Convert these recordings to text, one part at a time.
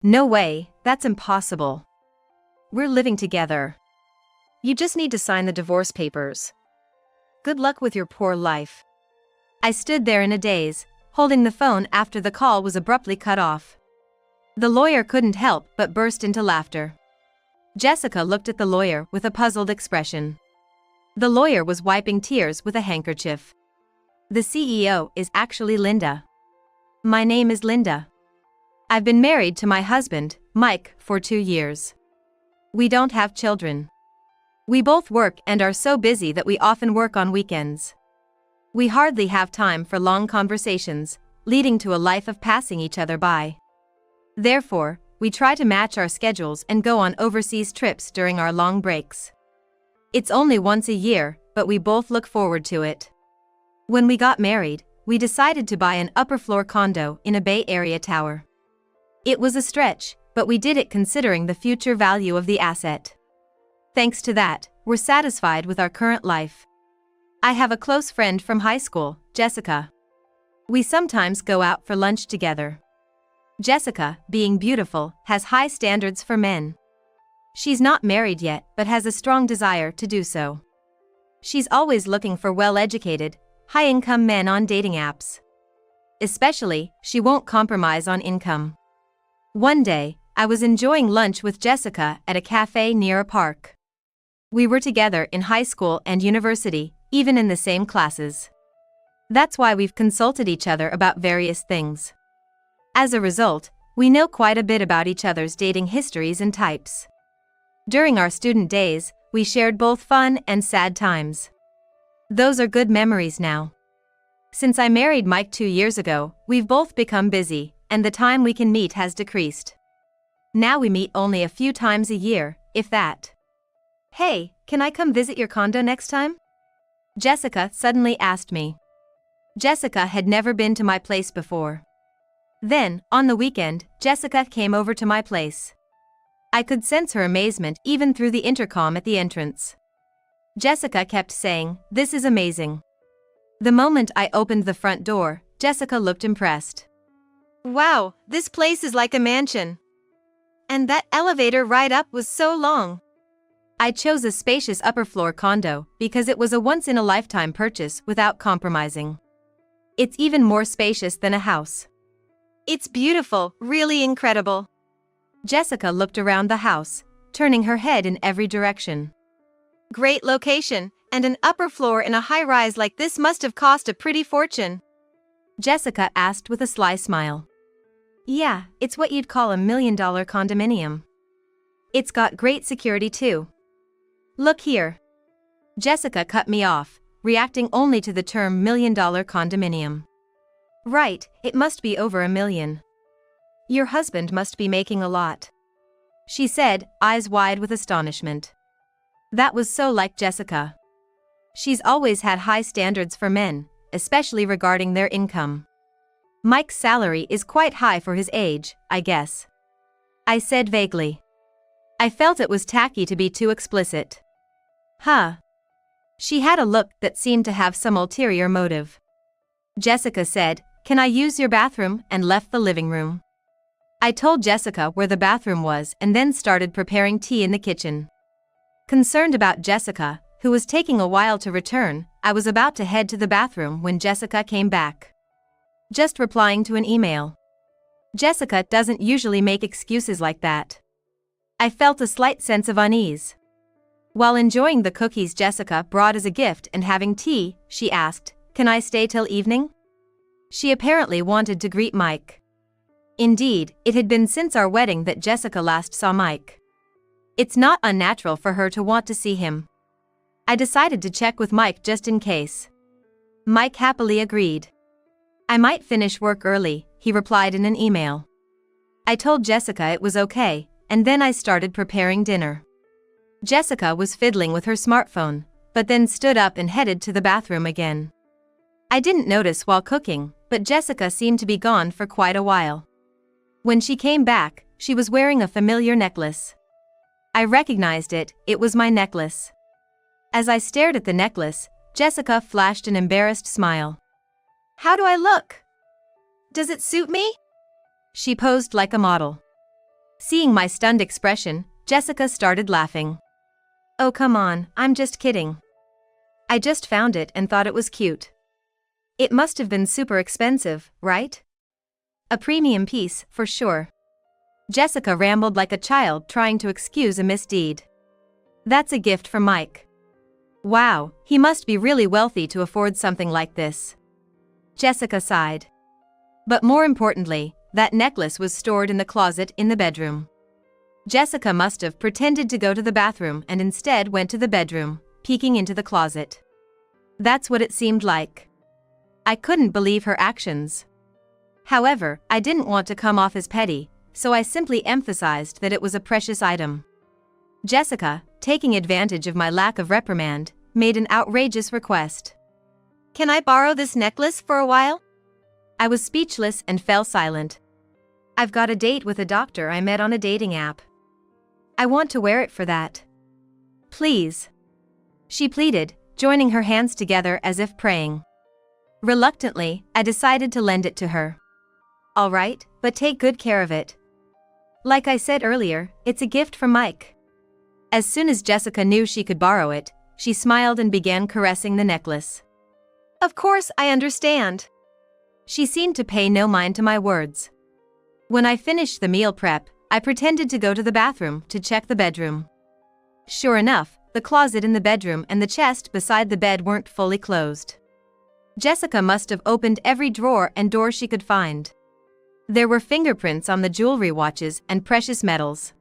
No way, that's impossible. We're living together. You just need to sign the divorce papers. Good luck with your poor life. I stood there in a daze, holding the phone after the call was abruptly cut off. The lawyer couldn't help but burst into laughter. Jessica looked at the lawyer with a puzzled expression. The lawyer was wiping tears with a handkerchief. The CEO is actually Linda. My name is Linda. I've been married to my husband, Mike, for 2 years. We don't have children. We both work and are so busy that we often work on weekends. We hardly have time for long conversations, leading to a life of passing each other by. Therefore, we try to match our schedules and go on overseas trips during our long breaks. It's only once a year, but we both look forward to it. When we got married, we decided to buy an upper-floor condo in a Bay Area tower. It was a stretch, but we did it considering the future value of the asset. Thanks to that, we're satisfied with our current life. I have a close friend from high school, Jessica. We sometimes go out for lunch together. Jessica, being beautiful, has high standards for men. She's not married yet but has a strong desire to do so. She's always looking for well-educated, high-income men on dating apps. Especially, she won't compromise on income. One day, I was enjoying lunch with Jessica at a cafe near a park. We were together in high school and university, even in the same classes. That's why we've consulted each other about various things. As a result, we know quite a bit about each other's dating histories and types. During our student days, we shared both fun and sad times. Those are good memories now. Since I married Mike 2 years ago, we've both become busy, and the time we can meet has decreased. Now we meet only a few times a year, if that. Hey, can I come visit your condo next time? Jessica suddenly asked me. Jessica had never been to my place before. Then, on the weekend, Jessica came over to my place. I could sense her amazement even through the intercom at the entrance. Jessica kept saying, "This is amazing." The moment I opened the front door, Jessica looked impressed. "Wow, this place is like a mansion. And that elevator ride up was so long." I chose a spacious upper-floor condo because it was a once-in-a-lifetime purchase without compromising. It's even more spacious than a house. It's beautiful, really incredible. Jessica looked around the house, turning her head in every direction. Great location, and an upper floor in a high-rise like this must have cost a pretty fortune. Jessica asked with a sly smile. Yeah, it's what you'd call $1 million condominium. It's got great security too. Look here. Jessica cut me off, reacting only to the term $1 million condominium. Right, it must be over $1 million. Your husband must be making a lot. She said, eyes wide with astonishment. That was so like Jessica. She's always had high standards for men, especially regarding their income. Mike's salary is quite high for his age, I guess. I said vaguely. I felt it was tacky to be too explicit. Huh. She had a look that seemed to have some ulterior motive. Jessica said, "Can I use your bathroom?" and left the living room. I told Jessica where the bathroom was and then started preparing tea in the kitchen. Concerned about Jessica, who was taking a while to return, I was about to head to the bathroom when Jessica came back. Just replying to an email. Jessica doesn't usually make excuses like that. I felt a slight sense of unease. While enjoying the cookies Jessica brought as a gift and having tea, she asked, "Can I stay till evening?" She apparently wanted to greet Mike. Indeed, it had been since our wedding that Jessica last saw Mike. It's not unnatural for her to want to see him. I decided to check with Mike just in case. Mike happily agreed. I might finish work early, he replied in an email. I told Jessica it was okay, and then I started preparing dinner. Jessica was fiddling with her smartphone, but then stood up and headed to the bathroom again. I didn't notice while cooking, but Jessica seemed to be gone for quite a while. When she came back, she was wearing a familiar necklace. I recognized it, it was my necklace. As I stared at the necklace, Jessica flashed an embarrassed smile. How do I look? Does it suit me? She posed like a model. Seeing my stunned expression, Jessica started laughing. "Oh, come on, I'm just kidding. I just found it and thought it was cute. It must have been super expensive, right? A premium piece, for sure." Jessica rambled like a child trying to excuse a misdeed. "That's a gift from Mike. Wow, he must be really wealthy to afford something like this." Jessica sighed. But more importantly, that necklace was stored in the closet in the bedroom. Jessica must have pretended to go to the bathroom and instead went to the bedroom, peeking into the closet. That's what it seemed like. I couldn't believe her actions. However, I didn't want to come off as petty, so I simply emphasized that it was a precious item. Jessica, taking advantage of my lack of reprimand, made an outrageous request. "Can I borrow this necklace for a while?" I was speechless and fell silent. "I've got a date with a doctor I met on a dating app. I want to wear it for that. Please," she pleaded, joining her hands together as if praying. Reluctantly, I decided to lend it to her. "All right, but take good care of it. Like I said earlier, it's a gift from Mike." As soon as Jessica knew she could borrow it, she smiled and began caressing the necklace. "Of course, I understand." She seemed to pay no mind to my words. When I finished the meal prep, I pretended to go to the bathroom to check the bedroom. Sure enough, the closet in the bedroom and the chest beside the bed weren't fully closed. Jessica must have opened every drawer and door she could find. There were fingerprints on the jewelry, watches, and precious metals.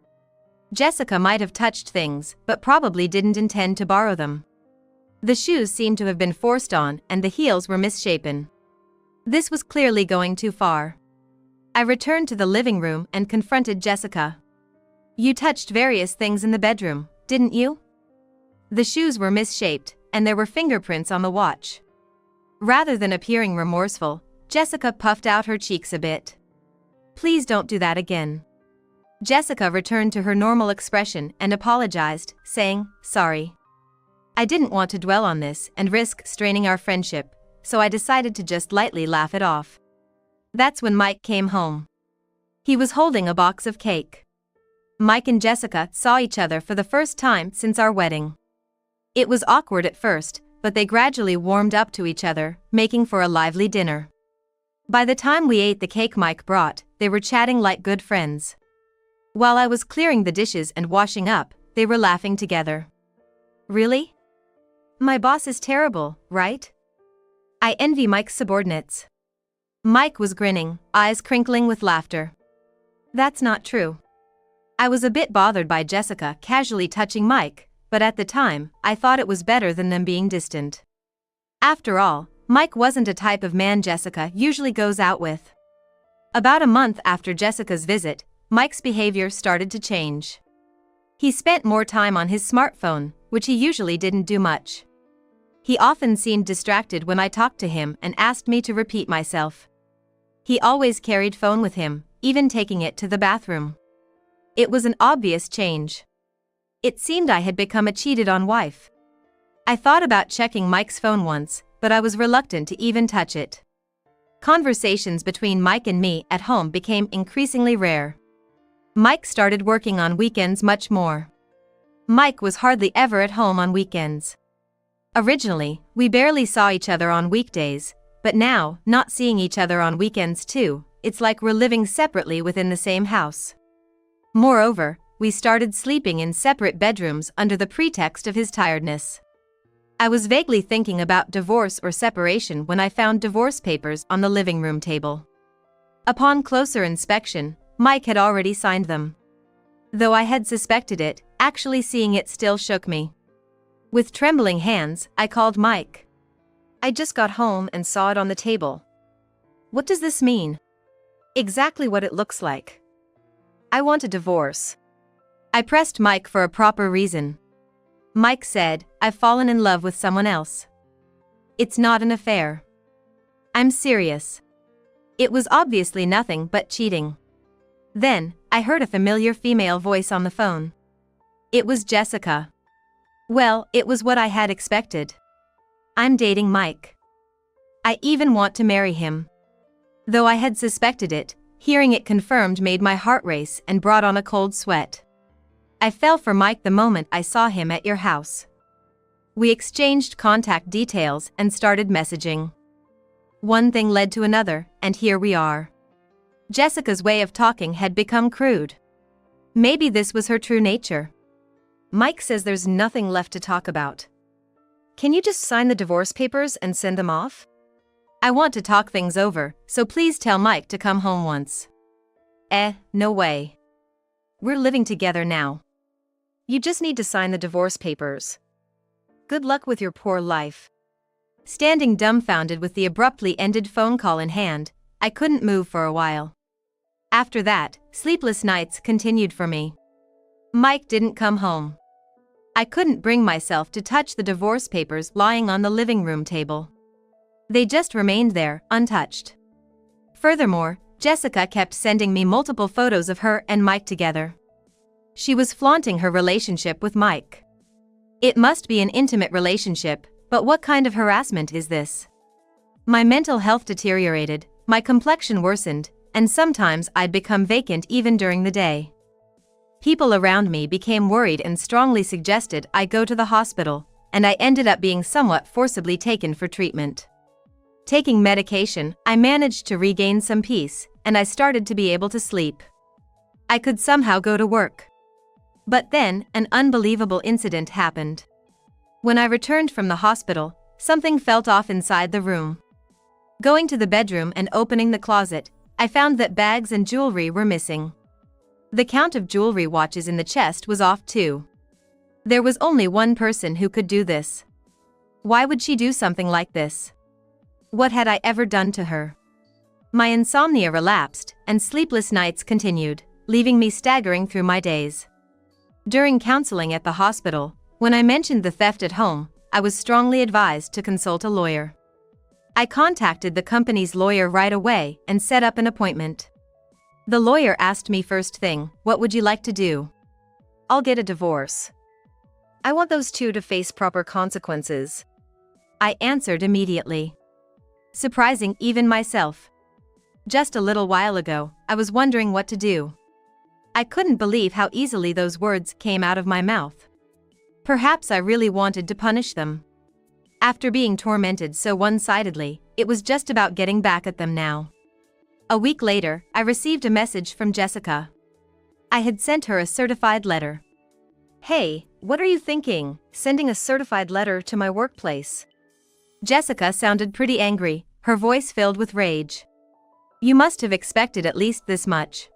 Jessica might have touched things, but probably didn't intend to borrow them. The shoes seemed to have been forced on, and the heels were misshapen. This was clearly going too far. I returned to the living room and confronted Jessica. "You touched various things in the bedroom, didn't you? The shoes were misshaped, and there were fingerprints on the watch." Rather than appearing remorseful, Jessica puffed out her cheeks a bit. "Please don't do that again." Jessica returned to her normal expression and apologized, saying, "Sorry. I didn't want to dwell on this and risk straining our friendship, so I decided to just lightly laugh it off." That's when Mike came home. He was holding a box of cake. Mike and Jessica saw each other for the first time since our wedding. It was awkward at first, but they gradually warmed up to each other, making for a lively dinner. By the time we ate the cake Mike brought, they were chatting like good friends. While I was clearing the dishes and washing up, they were laughing together. "Really? My boss is terrible, right? I envy Mike's subordinates." Mike was grinning, eyes crinkling with laughter. "That's not true." I was a bit bothered by Jessica casually touching Mike, but at the time, I thought it was better than them being distant. After all, Mike wasn't a type of man Jessica usually goes out with. About a month after Jessica's visit, Mike's behavior started to change. He spent more time on his smartphone, which he usually didn't do much. He often seemed distracted when I talked to him and asked me to repeat myself. He always carried phone with him, even taking it to the bathroom. It was an obvious change. It seemed I had become a cheated-on wife. I thought about checking Mike's phone once, but I was reluctant to even touch it. Conversations between Mike and me at home became increasingly rare. Mike started working on weekends much more. Mike was hardly ever at home on weekends. Originally, we barely saw each other on weekdays, but now, not seeing each other on weekends too, it's like we're living separately within the same house. Moreover, we started sleeping in separate bedrooms under the pretext of his tiredness. I was vaguely thinking about divorce or separation when I found divorce papers on the living room table. Upon closer inspection, Mike had already signed them. Though I had suspected it, actually seeing it still shook me. With trembling hands, I called Mike. "I just got home and saw it on the table. What does this mean?" "Exactly what it looks like. I want a divorce." I pressed Mike for a proper reason. Mike said, "I've fallen in love with someone else. It's not an affair. I'm serious." It was obviously nothing but cheating. Then, I heard a familiar female voice on the phone. It was Jessica. Well, it was what I had expected. I'm dating Mike. I even want to marry him. Though I had suspected it, Hearing it confirmed made my heart race and brought on a cold sweat. I fell for Mike the moment I saw him at your house. We exchanged contact details and started messaging. One thing led to another, and here we are. Jessica's way of talking had become crude. Maybe this was her true nature. Mike says there's nothing left to talk about. Can you just sign the divorce papers and send them off? I want to talk things over, so please tell Mike to come home once. No way. We're living together now. You just need to sign the divorce papers. Good luck with your poor life. Standing dumbfounded with the abruptly ended phone call in hand, I couldn't move for a while. After that, sleepless nights continued for me. Mike didn't come home. I couldn't bring myself to touch the divorce papers lying on the living room table. They just remained there, untouched. Furthermore, Jessica kept sending me multiple photos of her and Mike together. She was flaunting her relationship with Mike. It must be an intimate relationship, but what kind of harassment is this? My mental health deteriorated, my complexion worsened, and sometimes I'd become vacant even during the day. People around me became worried and strongly suggested I go to the hospital, and I ended up being somewhat forcibly taken for treatment. Taking medication, I managed to regain some peace, and I started to be able to sleep. I could somehow go to work. But then, an unbelievable incident happened. When I returned from the hospital, something felt off inside the room. Going to the bedroom and opening the closet, I found that bags and jewelry were missing. The count of jewelry watches in the chest was off too. There was only one person who could do this. Why would she do something like this? What had I ever done to her? My insomnia relapsed, and sleepless nights continued, leaving me staggering through my days. During counseling at the hospital, when I mentioned the theft at home, I was strongly advised to consult a lawyer. I contacted the company's lawyer right away and set up an appointment. The lawyer asked me first thing, "What would you like to do?" "I'll get a divorce. I want those two to face proper consequences," I answered immediately. Surprising even myself. Just a little while ago, I was wondering what to do. I couldn't believe how easily those words came out of my mouth. Perhaps I really wanted to punish them. After being tormented so one-sidedly, it was just about getting back at them now. A week later, I received a message from Jessica. I had sent her a certified letter. "Hey, what are you thinking, sending a certified letter to my workplace?" Jessica sounded pretty angry, her voice filled with rage. "You must have expected at least this much.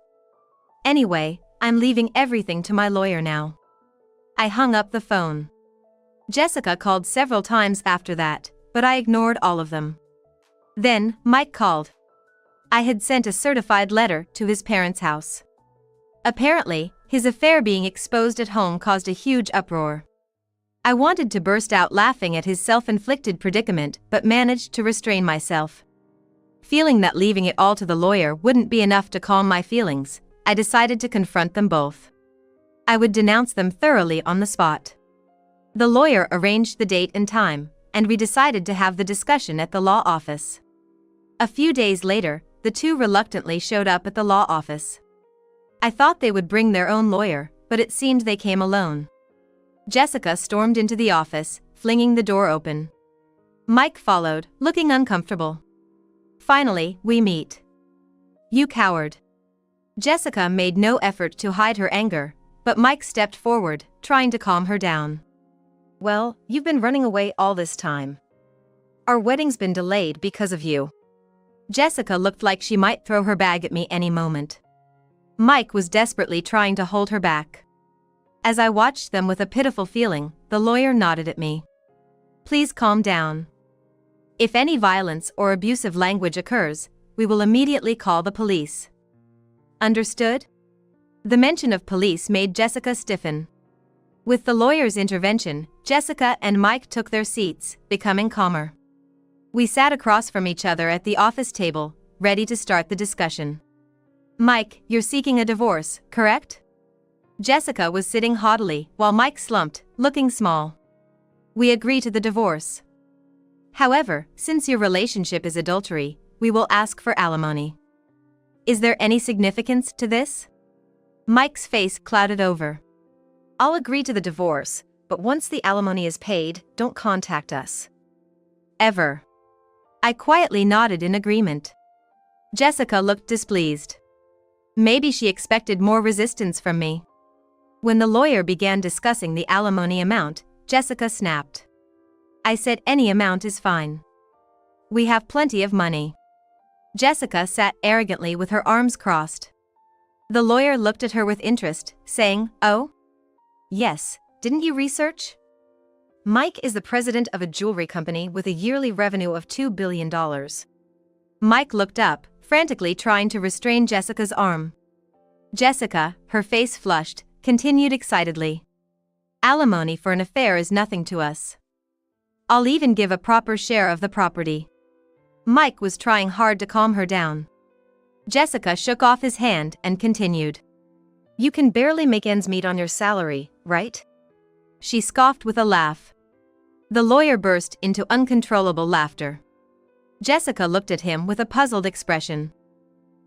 Anyway, I'm leaving everything to my lawyer now." I hung up the phone. Jessica called several times after that, but I ignored all of them. Then, Mike called. I had sent a certified letter to his parents' house. Apparently, his affair being exposed at home caused a huge uproar. I wanted to burst out laughing at his self-inflicted predicament but managed to restrain myself. Feeling that leaving it all to the lawyer wouldn't be enough to calm my feelings, I decided to confront them both. I would denounce them thoroughly on the spot. The lawyer arranged the date and time, and we decided to have the discussion at the law office. A few days later, the two reluctantly showed up at the law office. I thought they would bring their own lawyer, but it seemed they came alone. Jessica stormed into the office, flinging the door open. Mike followed, looking uncomfortable. "Finally, we meet." "You coward." Jessica made no effort to hide her anger, but Mike stepped forward, trying to calm her down. "Well, you've been running away all this time. Our wedding's been delayed because of you." Jessica looked like she might throw her bag at me any moment. Mike was desperately trying to hold her back. As I watched them with a pitiful feeling, the lawyer nodded at me. "Please calm down. If any violence or abusive language occurs, we will immediately call the police. Understood?" The mention of police made Jessica stiffen. With the lawyer's intervention, Jessica and Mike took their seats, becoming calmer. We sat across from each other at the office table, ready to start the discussion. "Mike, you're seeking a divorce, correct?" Jessica was sitting haughtily, while Mike slumped, looking small. "We agree to the divorce. However, since your relationship is adultery, we will ask for alimony." Is there any significance to this? Mike's face clouded over. I'll agree to the divorce, but once the alimony is paid, don't contact us. Ever. I quietly nodded in agreement. Jessica looked displeased. Maybe she expected more resistance from me. When the lawyer began discussing the alimony amount, Jessica snapped. I said any amount is fine. We have plenty of money. Jessica sat arrogantly with her arms crossed. The lawyer looked at her with interest, saying, "Oh? Yes, didn't you research? Mike is the president of a jewelry company with a yearly revenue of $2 billion. Mike looked up, frantically trying to restrain Jessica's arm. Jessica, her face flushed, continued excitedly. Alimony for an affair is nothing to us. I'll even give a proper share of the property. Mike was trying hard to calm her down. Jessica shook off his hand and continued. You can barely make ends meet on your salary, right? She scoffed with a laugh. The lawyer burst into uncontrollable laughter. Jessica looked at him with a puzzled expression.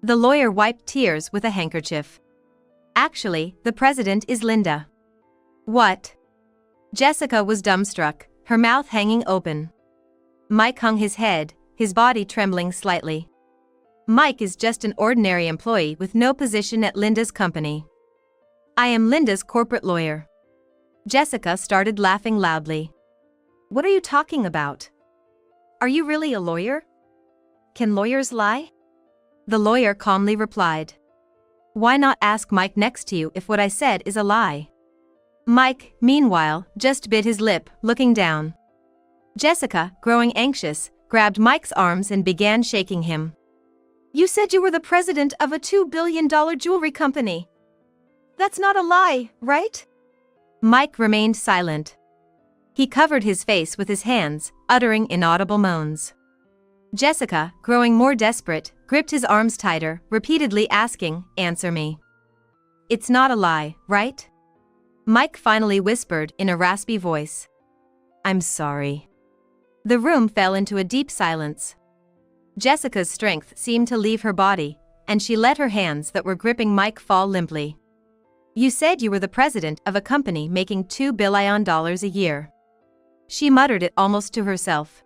The lawyer wiped tears with a handkerchief. Actually, the president is Linda. What? Jessica was dumbstruck, her mouth hanging open. Mike hung his head, his body trembling slightly. Mike is just an ordinary employee with no position at Linda's company. I am Linda's corporate lawyer. Jessica started laughing loudly. What are you talking about? Are you really a lawyer? Can lawyers lie? The lawyer calmly replied. Why not ask Mike next to you if what I said is a lie? Mike, meanwhile, just bit his lip, looking down. Jessica, growing anxious, grabbed Mike's arms and began shaking him. You said you were the president of a $2 billion jewelry company. That's not a lie, right? Mike remained silent. He covered his face with his hands, uttering inaudible moans. Jessica, growing more desperate, gripped his arms tighter, repeatedly asking, Answer me. It's not a lie, right? Mike finally whispered in a raspy voice. I'm sorry. The room fell into a deep silence. Jessica's strength seemed to leave her body, and she let her hands that were gripping Mike fall limply. You said you were the president of a company making $2 billion a year. She muttered it almost to herself.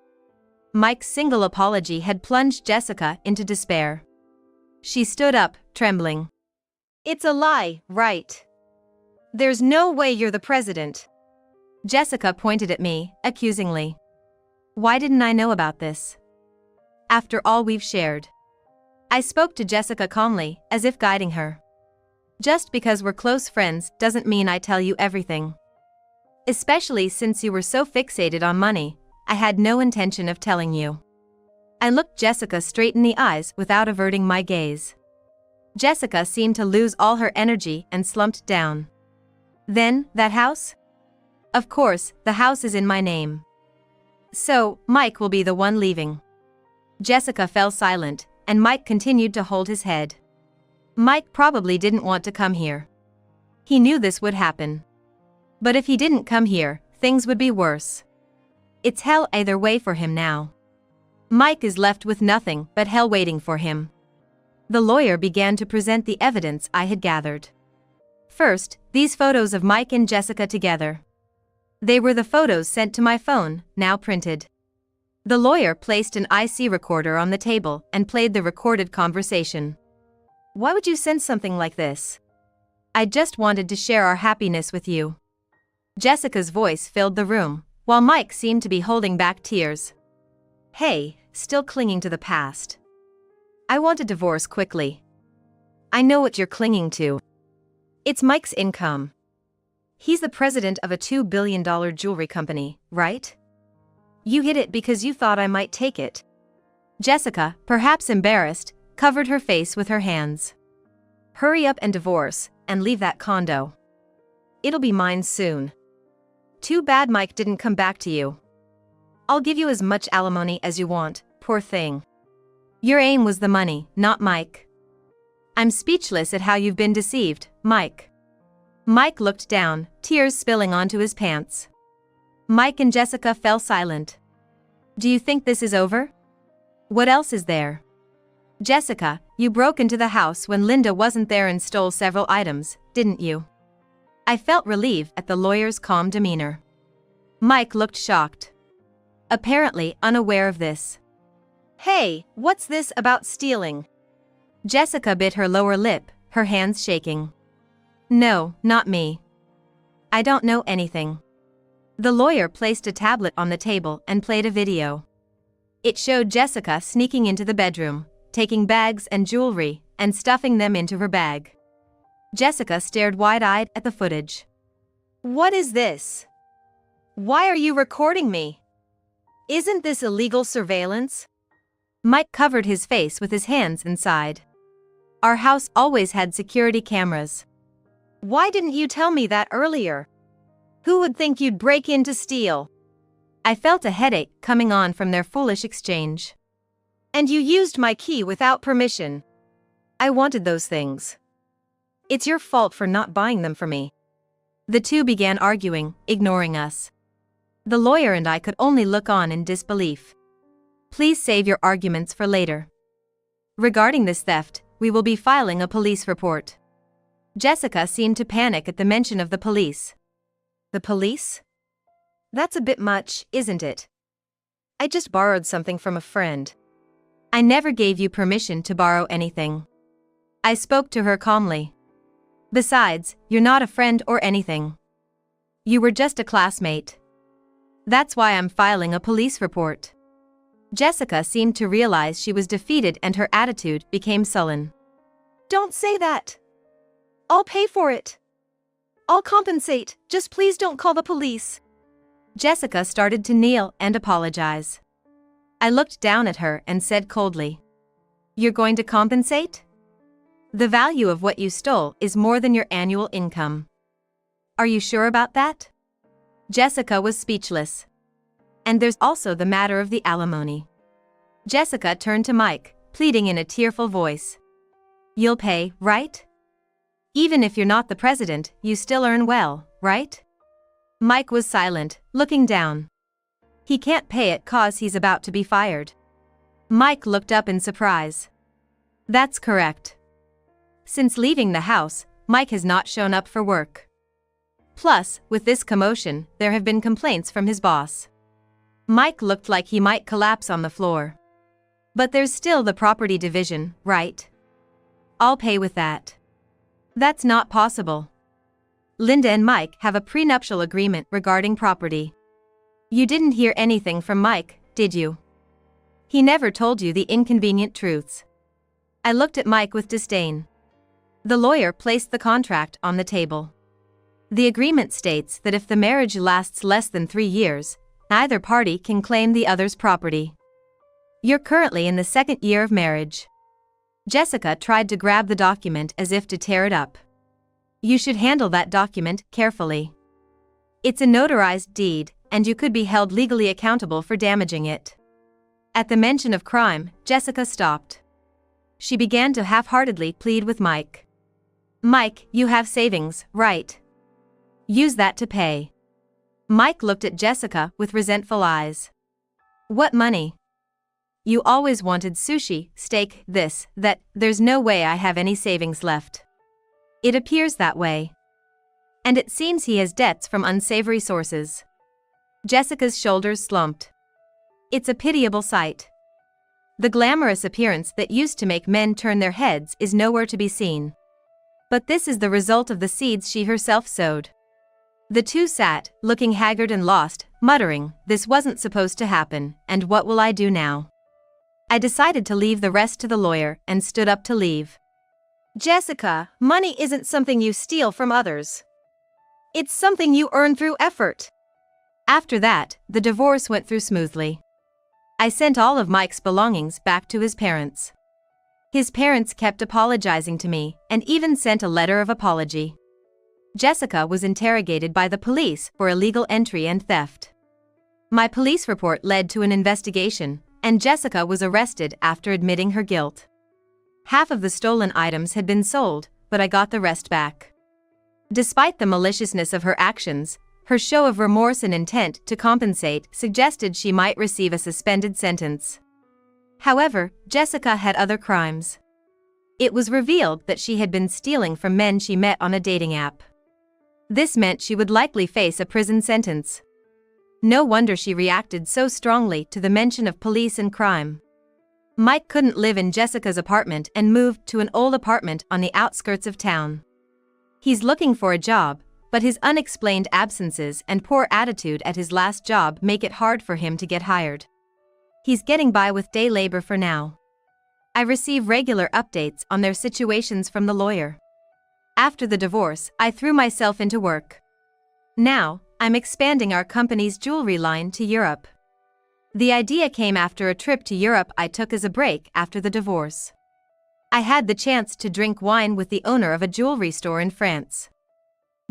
Mike's single apology had plunged Jessica into despair. She stood up, trembling. It's a lie, right? There's no way you're the president. Jessica pointed at me, accusingly. Why didn't I know about this? After all we've shared. I spoke to Jessica calmly, as if guiding her. Just because we're close friends doesn't mean I tell you everything. Especially since you were so fixated on money, I had no intention of telling you. I looked Jessica straight in the eyes without averting my gaze. Jessica seemed to lose all her energy and slumped down. Then, that house? Of course, the house is in my name. So, Mike will be the one leaving. Jessica fell silent, and Mike continued to hold his head. Mike probably didn't want to come here. He knew this would happen. But if he didn't come here, things would be worse. It's hell either way for him now. Mike is left with nothing but hell waiting for him. The lawyer began to present the evidence I had gathered. First, these photos of Mike and Jessica together. They were the photos sent to my phone, now printed. The lawyer placed an IC recorder on the table and played the recorded conversation. Why would you send something like this? I just wanted to share our happiness with you. Jessica's voice filled the room, while Mike seemed to be holding back tears. Hey, still clinging to the past. I want a divorce quickly. I know what you're clinging to. It's Mike's income. He's the president of a $2 billion jewelry company, right? You hid it because you thought I might take it. Jessica, perhaps embarrassed, covered her face with her hands. Hurry up and divorce, and leave that condo. It'll be mine soon. Too bad Mike didn't come back to you. I'll give you as much alimony as you want, poor thing. Your aim was the money, not Mike. I'm speechless at how you've been deceived, Mike. Mike looked down, tears spilling onto his pants. Mike and Jessica fell silent. Do you think this is over? What else is there? Jessica, you broke into the house when Linda wasn't there and stole several items, didn't you? I felt relief at the lawyer's calm demeanor. Mike looked shocked. Apparently unaware of this. Hey, what's this about stealing? Jessica bit her lower lip, her hands shaking. No, not me. I don't know anything. The lawyer placed a tablet on the table and played a video. It showed Jessica sneaking into the bedroom, taking bags and jewelry, and stuffing them into her bag. Jessica stared wide-eyed at the footage. What is this? Why are you recording me? Isn't this illegal surveillance? Mike covered his face with his hands and sighed. Our house always had security cameras. Why didn't you tell me that earlier? Who would think you'd break in to steal? I felt a headache coming on from their foolish exchange. And you used my key without permission. I wanted those things. It's your fault for not buying them for me. The two began arguing, ignoring us. The lawyer and I could only look on in disbelief. Please save your arguments for later. Regarding this theft, we will be filing a police report. Jessica seemed to panic at the mention of the police. The police? That's a bit much, isn't it? I just borrowed something from a friend. I never gave you permission to borrow anything. I spoke to her calmly. Besides, you're not a friend or anything. You were just a classmate. That's why I'm filing a police report. Jessica seemed to realize she was defeated and her attitude became sullen. Don't say that. I'll pay for it. I'll compensate, just please don't call the police. Jessica started to kneel and apologize. I looked down at her and said coldly, You're going to compensate? The value of what you stole is more than your annual income. Are you sure about that? Jessica was speechless. And there's also the matter of the alimony. Jessica turned to Mike, pleading in a tearful voice. You'll pay, right? Even if you're not the president, you still earn well, right? Mike was silent, looking down. He can't pay it 'cause he's about to be fired. Mike looked up in surprise. That's correct. Since leaving the house, Mike has not shown up for work. Plus, with this commotion, there have been complaints from his boss. Mike looked like he might collapse on the floor. But there's still the property division, right? I'll pay with that. That's not possible. Linda and Mike have a prenuptial agreement regarding property. You didn't hear anything from Mike, did you? He never told you the inconvenient truths. I looked at Mike with disdain. The lawyer placed the contract on the table. The agreement states that if the marriage lasts less than 3 years, neither party can claim the other's property. You're currently in the 2nd year of marriage. Jessica tried to grab the document as if to tear it up. You should handle that document carefully. It's a notarized deed, and you could be held legally accountable for damaging it. At the mention of crime, Jessica stopped. She began to half-heartedly plead with Mike. Mike, you have savings, right? Use that to pay. Mike looked at Jessica with resentful eyes. What money? You always wanted sushi, steak, this, that, there's no way I have any savings left. It appears that way. And it seems he has debts from unsavory sources. Jessica's shoulders slumped. It's a pitiable sight. The glamorous appearance that used to make men turn their heads is nowhere to be seen. But this is the result of the seeds she herself sowed. The two sat, looking haggard and lost, muttering, this wasn't supposed to happen, and what will I do now? I decided to leave the rest to the lawyer and stood up to leave. Jessica, money isn't something you steal from others. It's something you earn through effort. After that, the divorce went through smoothly. I sent all of Mike's belongings back to his parents. His parents kept apologizing to me and even sent a letter of apology. Jessica was interrogated by the police for illegal entry and theft. My police report led to an investigation, and Jessica was arrested after admitting her guilt. Half of the stolen items had been sold, but I got the rest back. Despite the maliciousness of her actions, her show of remorse and intent to compensate suggested she might receive a suspended sentence. However, Jessica had other crimes. It was revealed that she had been stealing from men she met on a dating app. This meant she would likely face a prison sentence. No wonder she reacted so strongly to the mention of police and crime. Mike couldn't live in Jessica's apartment and moved to an old apartment on the outskirts of town. He's looking for a job, but his unexplained absences and poor attitude at his last job make it hard for him to get hired. He's getting by with day labor for now. I receive regular updates on their situations from the lawyer. After the divorce, I threw myself into work. Now, I'm expanding our company's jewelry line to Europe. The idea came after a trip to Europe I took as a break after the divorce. I had the chance to drink wine with the owner of a jewelry store in France.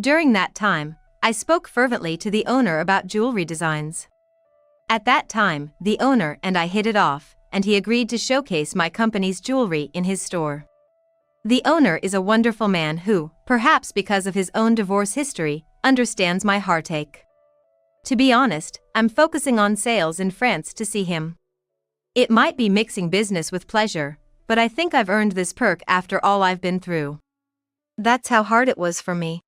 During that time, I spoke fervently to the owner about jewelry designs. At that time, the owner and I hit it off, and he agreed to showcase my company's jewelry in his store. The owner is a wonderful man who, perhaps because of his own divorce history, understands my heartache. To be honest, I'm focusing on sales in France to see him. It might be mixing business with pleasure, but I think I've earned this perk after all I've been through. That's how hard it was for me.